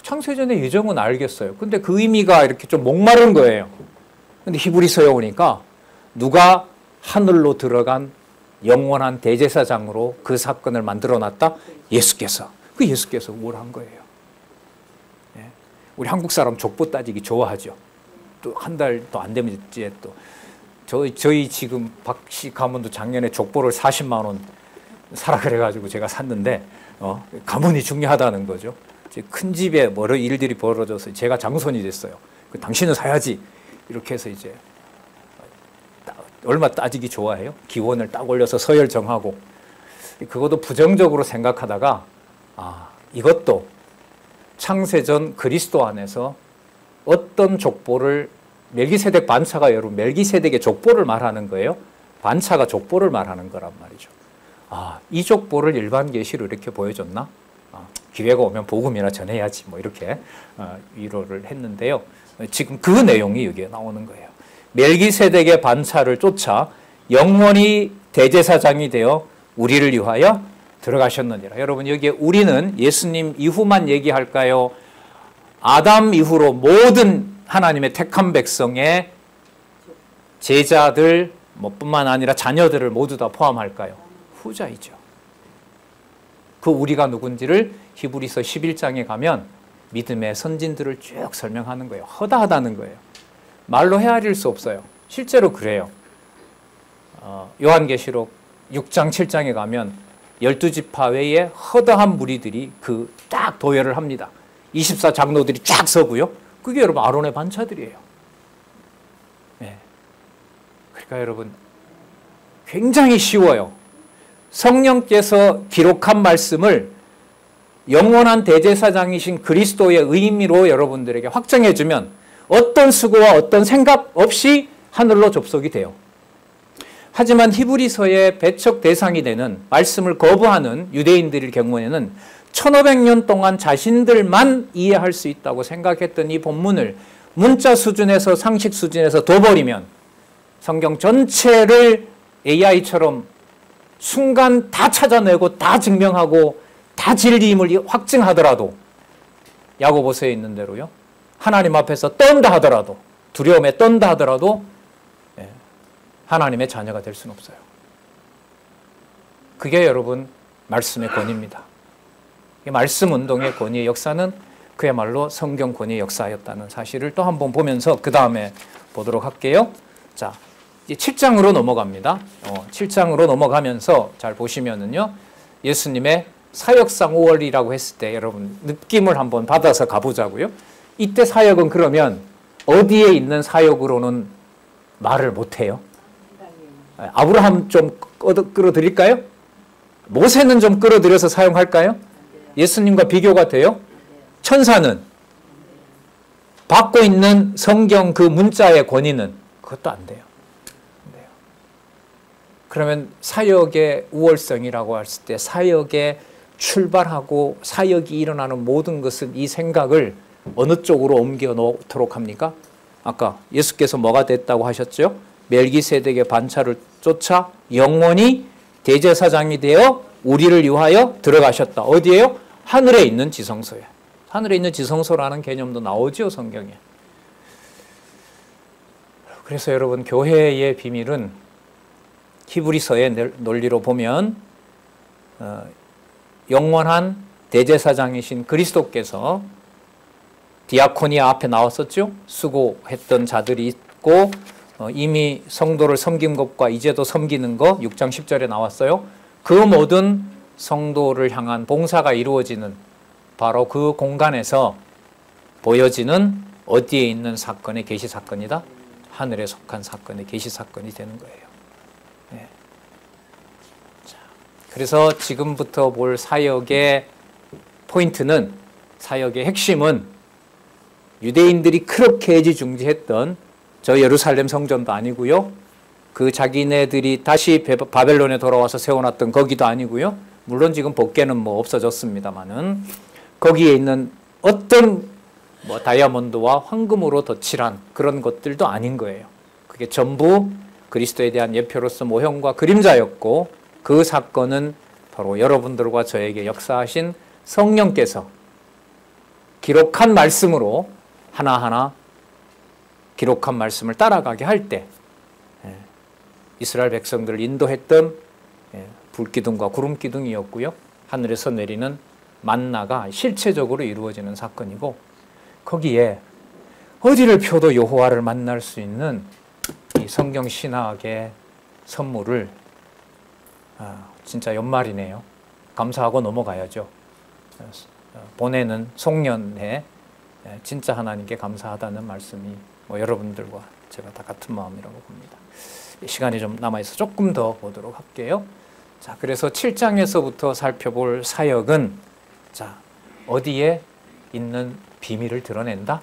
창세전의 예정은 알겠어요. 근데 그 의미가 이렇게 좀 목마른 거예요. 근데 히브리서에 오니까 누가 하늘로 들어간 영원한 대제사장으로 그 사건을 만들어놨다? 예수께서. 그 예수께서 뭘 한 거예요. 예. 우리 한국 사람 족보 따지기 좋아하죠. 또 한 달도 안 되면 이제 또 저희 지금 박씨 가문도 작년에 족보를 40만 원 사라 그래가지고 제가 샀는데 가문이 중요하다는 거죠. 큰 집에 여러 일들이 벌어져서 제가 장손이 됐어요. 당신은 사야지. 이렇게 해서 이제 얼마 따지기 좋아해요? 기원을 딱 올려서 서열 정하고 그것도 부정적으로 생각하다가 이것도 창세전 그리스도 안에서 어떤 족보를 멜기세덱 반차가 여러분 멜기세덱의 족보를 말하는 거예요. 반차가 족보를 말하는 거란 말이죠. 이 족보를 일반 계시로 이렇게 보여줬나? 기회가 오면 복음이나 전해야지 뭐 이렇게 위로를 했는데요. 지금 그 내용이 여기에 나오는 거예요. 멜기세덱의 반차를 쫓아 영원히 대제사장이 되어 우리를 위하여 들어가셨느니라. 여러분 여기에 우리는 예수님 이후만 얘기할까요? 아담 이후로 모든 하나님의 택한 백성의 제자들 뿐만 아니라 자녀들을 모두 다 포함할까요? 후자이죠. 그 우리가 누군지를 히브리서 11장에 가면 믿음의 선진들을 쭉 설명하는 거예요. 허다하다는 거예요. 말로 헤아릴 수 없어요. 실제로 그래요. 요한계시록 6장 7장에 가면 12지파 외에 허다한 무리들이 그 딱 도열을 합니다. 24장로들이 쫙 서고요. 그게 여러분 아론의 반차들이에요. 네. 그러니까 여러분 굉장히 쉬워요. 성령께서 기록한 말씀을 영원한 대제사장이신 그리스도의 의미로 여러분들에게 확정해 주면 어떤 수고와 어떤 생각 없이 하늘로 접속이 돼요. 하지만 히브리서의 배척 대상이 되는 말씀을 거부하는 유대인들의 경우에는 1500년 동안 자신들만 이해할 수 있다고 생각했던 이 본문을 문자 수준에서 상식 수준에서 둬버리면 성경 전체를 AI처럼 순간 다 찾아내고 다 증명하고 다 진리임을 확증하더라도 야고보서에 있는 대로요. 하나님 앞에서 떤다 하더라도 두려움에 떤다 하더라도 하나님의 자녀가 될 수는 없어요. 그게 여러분 말씀의 권위입니다. 말씀 운동의 권위의 역사는 그야말로 성경 권위의 역사였다는 사실을 또 한번 보면서 그 다음에 보도록 할게요. 자, 이제 7장으로 넘어갑니다. 7장으로 넘어가면서 잘 보시면은요, 예수님의 사역상 5월이라고 했을 때 여러분 느낌을 한번 받아서 가보자고요. 이때 사역은 그러면 어디에 있는 사역으로는 말을 못해요? 아브라함 좀 끌어드릴까요? 모세는 좀 끌어들여서 사용할까요? 예수님과 비교가 돼요? 천사는? 받고 있는 성경 그 문자의 권위는? 그것도 안 돼요. 그러면 사역의 우월성이라고 했을 때 사역에 출발하고 사역이 일어나는 모든 것은 이 생각을 어느 쪽으로 옮겨 놓도록 합니까? 아까 예수께서 뭐가 됐다고 하셨죠? 멜기세덱의 반차를 쫓아 영원히 대제사장이 되어 우리를 위하여 들어가셨다. 어디에요? 하늘에 있는 지성소에. 하늘에 있는 지성소라는 개념도 나오죠, 성경에. 그래서 여러분 교회의 비밀은 히브리서의 논리로 보면 영원한 대제사장이신 그리스도께서 디아코니아 앞에 나왔었죠. 수고했던 자들이 있고 이미 성도를 섬긴 것과 이제도 섬기는 것 6장 10절에 나왔어요. 그 모든 성도를 향한 봉사가 이루어지는 바로 그 공간에서 보여지는 어디에 있는 사건의 계시 사건이다? 하늘에 속한 사건의 계시 사건이 되는 거예요. 네. 자, 그래서 지금부터 볼 사역의 포인트는, 사역의 핵심은 유대인들이 그렇게 애지중지했던 저 예루살렘 성전도 아니고요. 그 자기네들이 다시 바벨론에 돌아와서 세워놨던 거기도 아니고요. 물론 지금 법궤는 뭐 없어졌습니다만은 거기에 있는 어떤 뭐 다이아몬드와 황금으로 덧칠한 그런 것들도 아닌 거예요. 그게 전부 그리스도에 대한 예표로서 모형과 그림자였고, 그 사건은 바로 여러분들과 저에게 역사하신 성령께서 기록한 말씀으로 하나하나 기록한 말씀을 따라가게 할 때 이스라엘 백성들을 인도했던 불기둥과 구름기둥이었고요. 하늘에서 내리는 만나가 실체적으로 이루어지는 사건이고, 거기에 어디를 펴도 여호와를 만날 수 있는 이 성경 신학의 선물을 진짜 연말이네요. 감사하고 넘어가야죠. 보내는 송년회 진짜 하나님께 감사하다는 말씀이 뭐 여러분들과 제가 다 같은 마음이라고 봅니다. 시간이 좀 남아있어 조금 더 보도록 할게요. 자, 그래서 7장에서부터 살펴볼 사역은, 자, 어디에 있는 비밀을 드러낸다?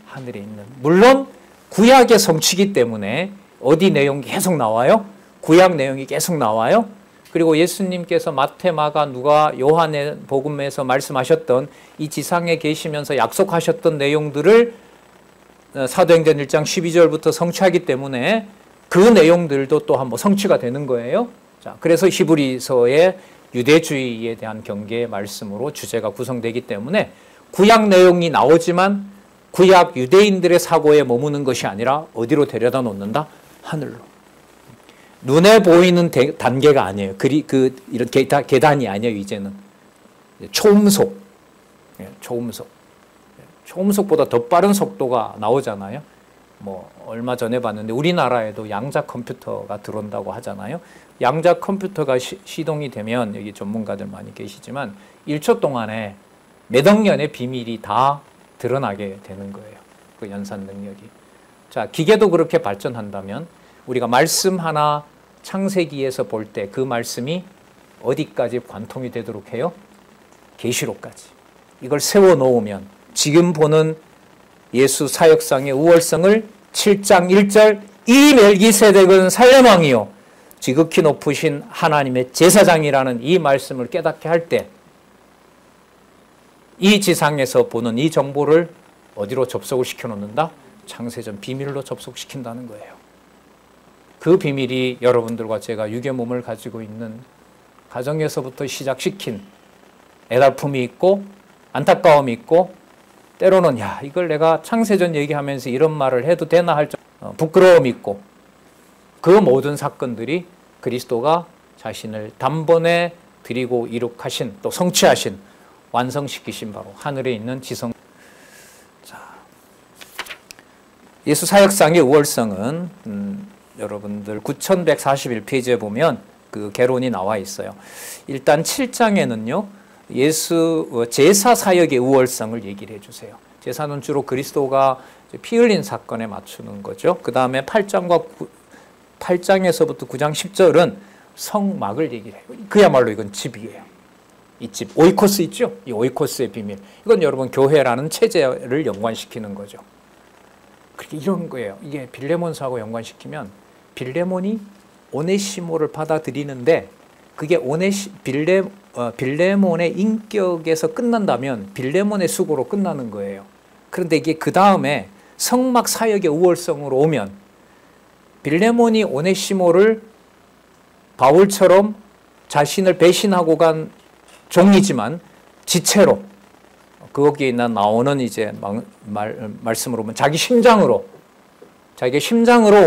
하늘에 있는. 물론 구약의 성취기 때문에 어디 내용이 계속 나와요? 구약 내용이 계속 나와요. 그리고 예수님께서 마태, 마가, 누가, 요한의 복음에서 말씀하셨던 이 지상에 계시면서 약속하셨던 내용들을 사도행전 1장 12절부터 성취하기 때문에 그 내용들도 또 한번 성취가 되는 거예요. 자, 그래서 히브리서의 유대주의에 대한 경계의 말씀으로 주제가 구성되기 때문에 구약 내용이 나오지만 구약 유대인들의 사고에 머무는 것이 아니라 어디로 데려다 놓는다? 하늘로. 눈에 보이는 단계가 아니에요. 이런 계단이 아니에요, 이제는. 초음속. 초음속. 초음속보다 더 빠른 속도가 나오잖아요. 뭐 얼마 전에 봤는데 우리나라에도 양자 컴퓨터가 들어온다고 하잖아요. 양자 컴퓨터가 시동이 되면, 여기 전문가들 많이 계시지만 1초 동안에 몇 억 년의 비밀이 다 드러나게 되는 거예요. 그 연산 능력이. 자, 기계도 그렇게 발전한다면 우리가 말씀 하나 창세기에서 볼 때 그 말씀이 어디까지 관통이 되도록 해요? 계시록까지. 이걸 세워놓으면 지금 보는 예수 사역상의 우월성을 7장 1절 이 멜기세덱은 살렘왕이요 지극히 높으신 하나님의 제사장이라는 이 말씀을 깨닫게 할 때 이 지상에서 보는 이 정보를 어디로 접속을 시켜놓는다? 창세전 비밀로 접속시킨다는 거예요. 그 비밀이 여러분들과 제가 육의 몸을 가지고 있는 가정에서부터 시작시킨 애달픔이 있고 안타까움이 있고 때로는 야 이걸 내가 창세전 얘기하면서 이런 말을 해도 되나 할 정도 부끄러움이 있고 그 모든 사건들이 그리스도가 자신을 단번에 드리고 이룩하신 또 성취하신 완성시키신 바로 하늘에 있는 지성. 자, 예수 사역상의 우월성은 여러분들 9141페이지에 보면 그 개론이 나와 있어요. 일단 7장에는요. 예수 제사 사역의 우월성을 얘기를 해주세요. 제사는 주로 그리스도가 피 흘린 사건에 맞추는 거죠. 그 다음에 8장에서부터 9장 10절은 성막을 얘기를 해요. 그야말로 이건 집이에요. 이 집, 오이코스 있죠? 이 오이코스의 비밀. 이건 여러분 교회라는 체제를 연관시키는 거죠. 그렇게 이런 거예요. 이게 빌레몬서하고 연관시키면 빌레몬이 오네시모를 받아들이는데 그게 빌레몬의 인격에서 끝난다면 빌레몬의 수고로 끝나는 거예요. 그런데 이게 그 다음에 성막 사역의 우월성으로 오면 빌레몬이 오네시모를 바울처럼 자신을 배신하고 간 종이지만 지체로 거기에 나오는 이제 말씀으로 보면 자기 심장으로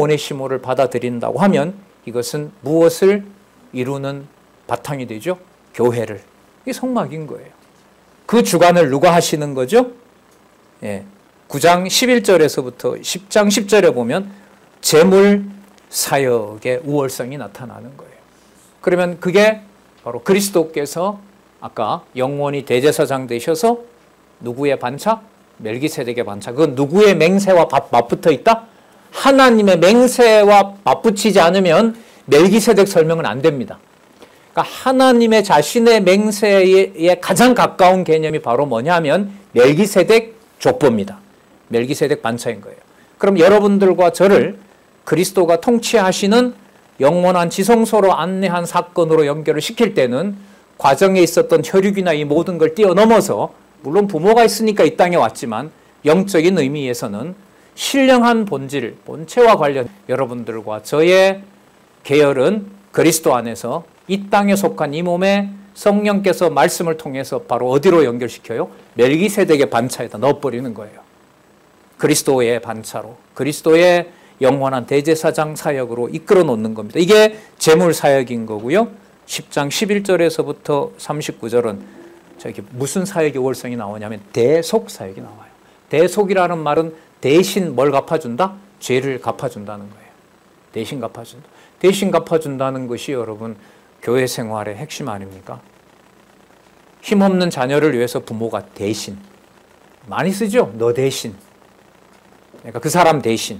오네시모를 받아들인다고 하면 이것은 무엇을 이루는 바탕이 되죠? 교회를. 이게 성막인 거예요. 그 주관을 누가 하시는 거죠? 예. 9장 11절에서부터 10장 10절에 보면 재물 사역의 우월성이 나타나는 거예요. 그러면 그게 바로 그리스도께서 아까 영원히 대제사장 되셔서 누구의 반차? 멜기세덱의 반차. 그건 누구의 맹세와 맞붙어 있다? 하나님의 맹세와 맞붙이지 않으면 멜기세덱 설명은 안 됩니다. 그러니까 하나님의 자신의 맹세에 가장 가까운 개념이 바로 뭐냐면 멜기세덱 족보입니다. 멜기세덱 반차인 거예요. 그럼 여러분들과 저를 그리스도가 통치하시는 영원한 지성소로 안내한 사건으로 연결을 시킬 때는 과정에 있었던 혈육이나 이 모든 걸 뛰어넘어서 물론 부모가 있으니까 이 땅에 왔지만 영적인 의미에서는 신령한 본질, 본체와 관련 여러분들과 저의 계열은 그리스도 안에서 이 땅에 속한 이 몸에 성령께서 말씀을 통해서 바로 어디로 연결시켜요? 멜기세덱의 반차에다 넣어버리는 거예요. 그리스도의 반차로, 그리스도의 영원한 대제사장 사역으로 이끌어 놓는 겁니다. 이게 재물 사역인 거고요. 10장 11절에서부터 39절은 저기 무슨 사역의 우월성이 나오냐면 대속 사역이 나와요. 대속이라는 말은 대신 뭘 갚아준다? 죄를 갚아준다는 거예요. 대신 갚아준다. 대신 갚아준다는 것이 여러분 교회 생활의 핵심 아닙니까? 힘없는 자녀를 위해서 부모가 대신 많이 쓰죠? 너 대신. 그러니까 그 사람 대신.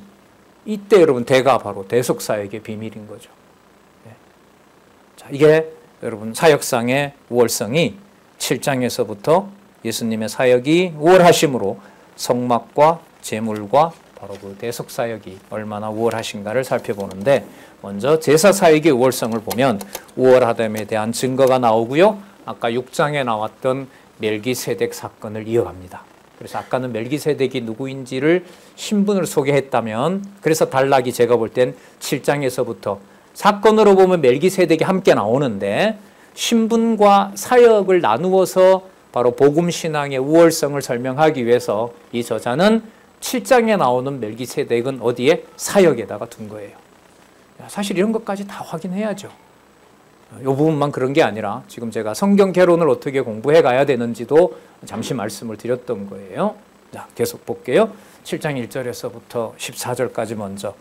이때 여러분 대가 바로 대속사역의 비밀인 거죠. 자, 이게 여러분 사역상의 우월성이 7장에서부터 예수님의 사역이 우월하심으로 성막과 제물과 바로 그 대속사역이 얼마나 우월하신가를 살펴보는데 먼저 제사사역의 우월성을 보면 우월하됨에 대한 증거가 나오고요. 아까 6장에 나왔던 멜기세덱 사건을 이어갑니다. 그래서 아까는 멜기세덱이 누구인지를 신분을 소개했다면 그래서 단락이 제가 볼 땐 7장에서부터 사건으로 보면 멜기세덱이 함께 나오는데 신분과 사역을 나누어서 바로 복음신앙의 우월성을 설명하기 위해서 이 저자는 7장에 나오는 멜기세덱은 어디에? 사역에다가 둔 거예요. 사실 이런 것까지 다 확인해야죠. 이 부분만 그런 게 아니라 지금 제가 성경 개론을 어떻게 공부해 가야 되는지도 잠시 말씀을 드렸던 거예요. 자, 계속 볼게요. 7장 1절에서부터 14절까지 먼저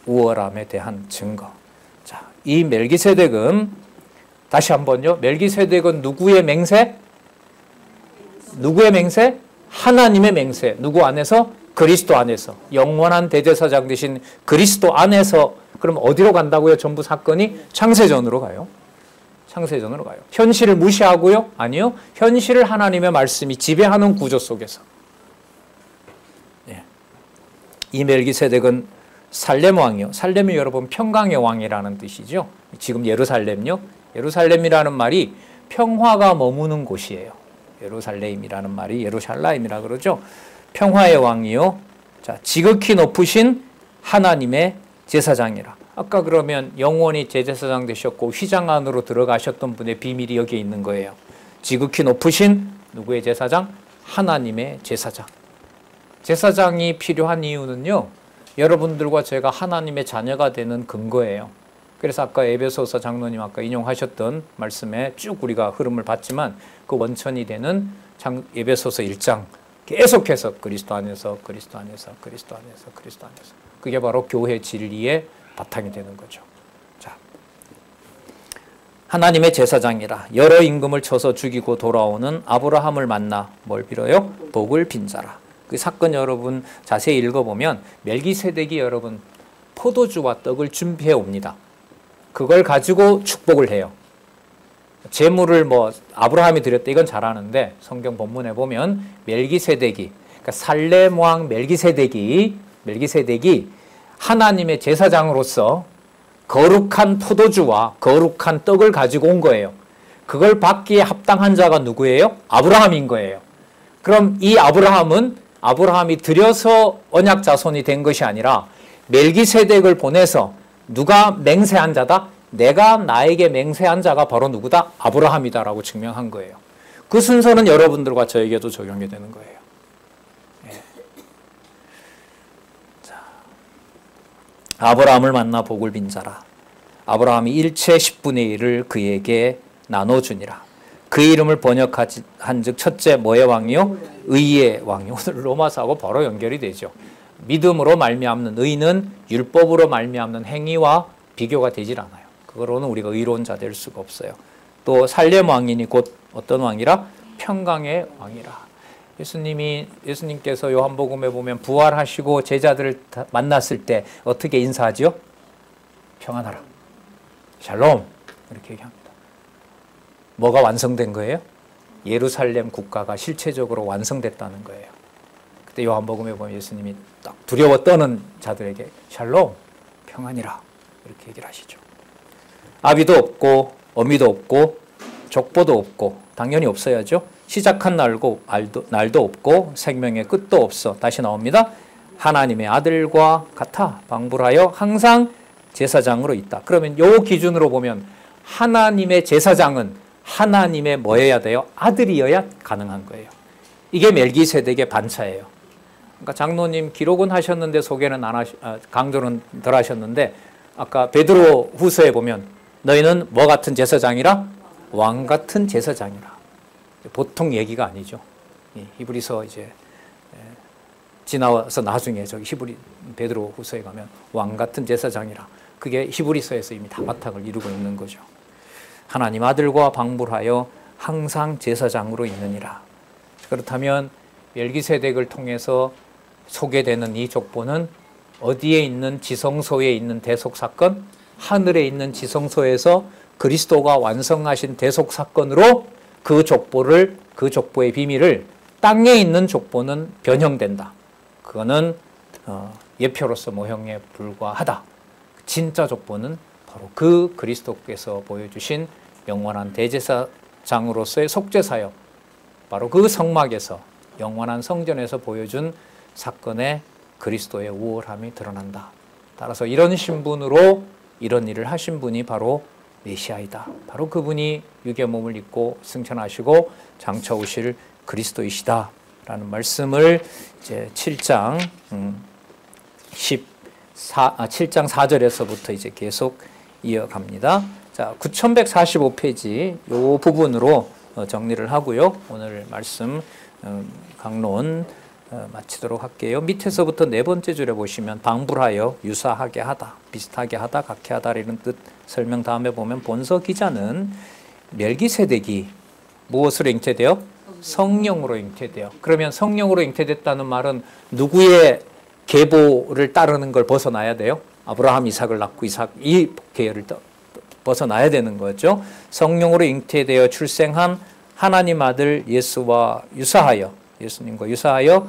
우월함에 대한 증거. 자, 이 멜기세덱은 다시 한번요. 멜기세덱은 누구의 맹세? 누구의 맹세? 하나님의 맹세. 누구 안에서? 그리스도 안에서. 영원한 대제사장 되신 그리스도 안에서. 그럼 어디로 간다고요? 전부 사건이 창세전으로 가요. 창세전으로 가요. 현실을 무시하고요? 아니요. 현실을 하나님의 말씀이 지배하는 구조 속에서. 예. 이 멜기세덱은 살렘 왕이요. 살렘이 여러분 평강의 왕이라는 뜻이죠. 지금 예루살렘요. 예루살렘이라는 말이 평화가 머무는 곳이에요. 예루살렘이라는 말이 예루샬라임이라 그러죠. 평화의 왕이요. 자, 지극히 높으신 하나님의 제사장이라. 아까 그러면 영원히 제사장 되셨고 휘장 안으로 들어가셨던 분의 비밀이 여기에 있는 거예요. 지극히 높으신 누구의 제사장? 하나님의 제사장. 제사장이 필요한 이유는요, 여러분들과 제가 하나님의 자녀가 되는 근거예요. 그래서 아까 에베소서 장로님 아까 인용하셨던 말씀에 쭉 우리가 흐름을 봤지만 그 원천이 되는 에베소서 1장 계속해서 그리스도 안에서 그리스도 안에서 그리스도 안에서 그리스도 안에서, 그게 바로 교회 진리의 바탕이 되는 거죠. 자, 하나님의 제사장이라 여러 임금을 쳐서 죽이고 돌아오는 아브라함을 만나 뭘 빌어요? 복을 빈자라. 그 사건 여러분 자세히 읽어보면 멜기세덱이 여러분 포도주와 떡을 준비해 옵니다. 그걸 가지고 축복을 해요. 제물을 뭐 아브라함이 드렸다 이건 잘 아는데 성경 본문에 보면 멜기세덱이, 그러니까 살렘 왕 멜기세덱이 하나님의 제사장으로서 거룩한 포도주와 거룩한 떡을 가지고 온 거예요. 그걸 받기에 합당한 자가 누구예요? 아브라함인 거예요. 그럼 이 아브라함이 드려서 언약 자손이 된 것이 아니라 멜기세덱을 보내서 누가 맹세한 자다? 내가 나에게 맹세한 자가 바로 누구다? 아브라함이다라고 증명한 거예요. 그 순서는 여러분들과 저에게도 적용이 되는 거예요. 예. 자, 아브라함을 만나 복을 빈 자라. 아브라함이 일체 10분의 1을 그에게 나눠주니라. 그 이름을 번역한 즉 첫째 뭐의 왕이요? 의의 왕이요. 오늘 로마서하고 바로 연결이 되죠. 믿음으로 말미암는 의는 율법으로 말미암는 행위와 비교가 되질 않아요. 그거로는 우리가 의로운 자 될 수가 없어요. 또 살렘 왕이니 곧 어떤 왕이라? 평강의 왕이라. 예수님께서 요한복음에 보면 부활하시고 제자들을 만났을 때 어떻게 인사하죠? 평안하라. 샬롬. 이렇게 얘기합니다. 뭐가 완성된 거예요? 예루살렘 국가가 실체적으로 완성됐다는 거예요. 그때 요한복음에 보면 예수님이 딱 두려워 떠는 자들에게 샬롬, 평안이라 이렇게 얘기를 하시죠. 아비도 없고 어미도 없고 족보도 없고 당연히 없어야죠. 시작한 날도 없고 생명의 끝도 없어. 다시 나옵니다. 하나님의 아들과 같아 방불하여 항상 제사장으로 있다. 그러면 요 기준으로 보면 하나님의 제사장은 하나님의 뭐여야 돼요? 아들이어야 가능한 거예요. 이게 멜기세덱의 반차예요. 그러니까 장로님 기록은 하셨는데 소개는 강조는 덜 하셨는데 아까 베드로 후서에 보면 너희는 뭐 같은 제사장이라? 왕 같은 제사장이라. 보통 얘기가 아니죠. 히브리서 이제 지나와서 나중에 저기 베드로 후서에 가면 왕 같은 제사장이라. 그게 히브리서에서 이미 다 바탕을 이루고 있는 거죠. 하나님 아들과 방불하여 항상 제사장으로 있느니라. 그렇다면 멜기세덱을 통해서 소개되는 이 족보는 어디에 있는 지성소에 있는 대속 사건? 하늘에 있는 지성소에서 그리스도가 완성하신 대속 사건으로 그 족보의 비밀을 땅에 있는 족보는 변형된다. 그거는 예표로서 모형에 불과하다. 진짜 족보는 바로 그 그리스도께서 보여주신 영원한 대제사장으로서의 속죄사역, 바로 그 성막에서 영원한 성전에서 보여준 사건의 그리스도의 우월함이 드러난다. 따라서 이런 신분으로 이런 일을 하신 분이 바로 메시아이다. 바로 그분이 육의 몸을 입고 승천하시고 장차 오실 그리스도이시다. 라는 말씀을 이제 7장 4절에서부터 이제 계속 이어갑니다. 자, 9145페이지 요 부분으로 정리를 하고요. 오늘 말씀 강론 마치도록 할게요. 밑에서부터 네 번째 줄에 보시면 방불하여 유사하게 하다, 비슷하게 하다, 같게 하다 이런 뜻 설명 다음에 보면 본서 기자는 멜기세덱이 무엇으로 잉태되어? 성령으로 잉태되어. 그러면 성령으로 잉태됐다는 말은 누구의 계보를 따르는 걸 벗어나야 돼요? 아브라함, 이삭을 낳고 이 계열을 벗어나야 되는 거죠. 성령으로 잉태되어 출생한 하나님 아들 예수님과 유사하여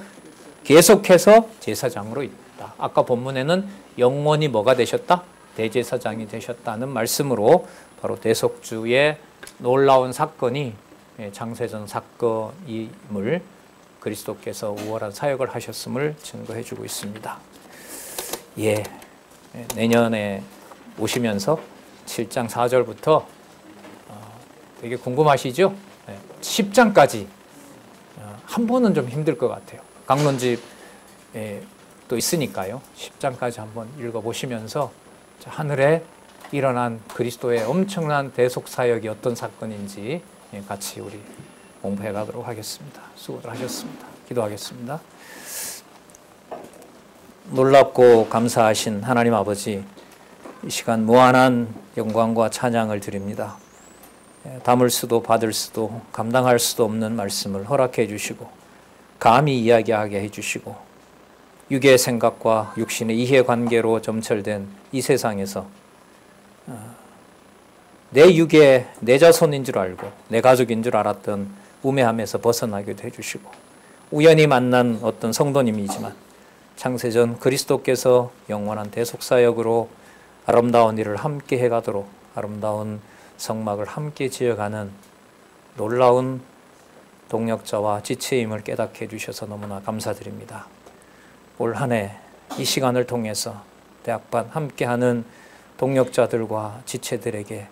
계속해서 제사장으로 있다. 아까 본문에는 영원히 뭐가 되셨다? 대제사장이 되셨다는 말씀으로 바로 대속주의 놀라운 사건이 창세전 사건임을 그리스도께서 우월한 사역을 하셨음을 증거해 주고 있습니다. 예, 내년에 오시면서 7장 4절부터 되게 궁금하시죠? 10장까지 한 번은 좀 힘들 것 같아요. 강론집에 또 있으니까요. 10장까지 한번 읽어보시면서 하늘에 일어난 그리스도의 엄청난 대속사역이 어떤 사건인지 같이 우리 공부해 가도록 하겠습니다. 수고들 하셨습니다. 기도하겠습니다. 놀랍고 감사하신 하나님 아버지, 이 시간 무한한 영광과 찬양을 드립니다. 담을 수도 받을 수도 감당할 수도 없는 말씀을 허락해 주시고 감히 이야기하게 해주시고 육의 생각과 육신의 이해관계로 점철된 이 세상에서 내 육의 내 자손인 줄 알고 내 가족인 줄 알았던 우매함에서 벗어나기도 해주시고 우연히 만난 어떤 성도님이지만 창세전 그리스도께서 영원한 대속사역으로 아름다운 일을 함께 해가도록 아름다운 성막을 함께 지어가는 놀라운 동력자와 지체임을 깨닫게 해주셔서 너무나 감사드립니다. 올 한 해 이 시간을 통해서 대학반 함께하는 동력자들과 지체들에게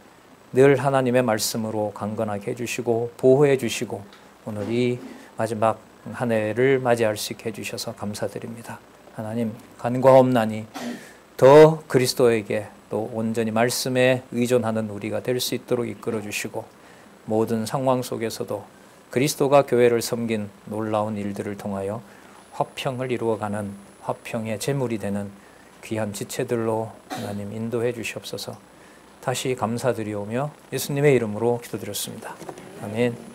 늘 하나님의 말씀으로 강건하게 해주시고 보호해 주시고 오늘 이 마지막 한 해를 맞이할 수 있게 해주셔서 감사드립니다. 하나님, 간과없나니 더 그리스도에게 또 온전히 말씀에 의존하는 우리가 될 수 있도록 이끌어 주시고 모든 상황 속에서도 그리스도가 교회를 섬긴 놀라운 일들을 통하여 화평을 이루어가는 화평의 제물이 되는 귀한 지체들로 하나님 인도해 주시옵소서. 다시 감사드리오며 예수님의 이름으로 기도드렸습니다. 아멘.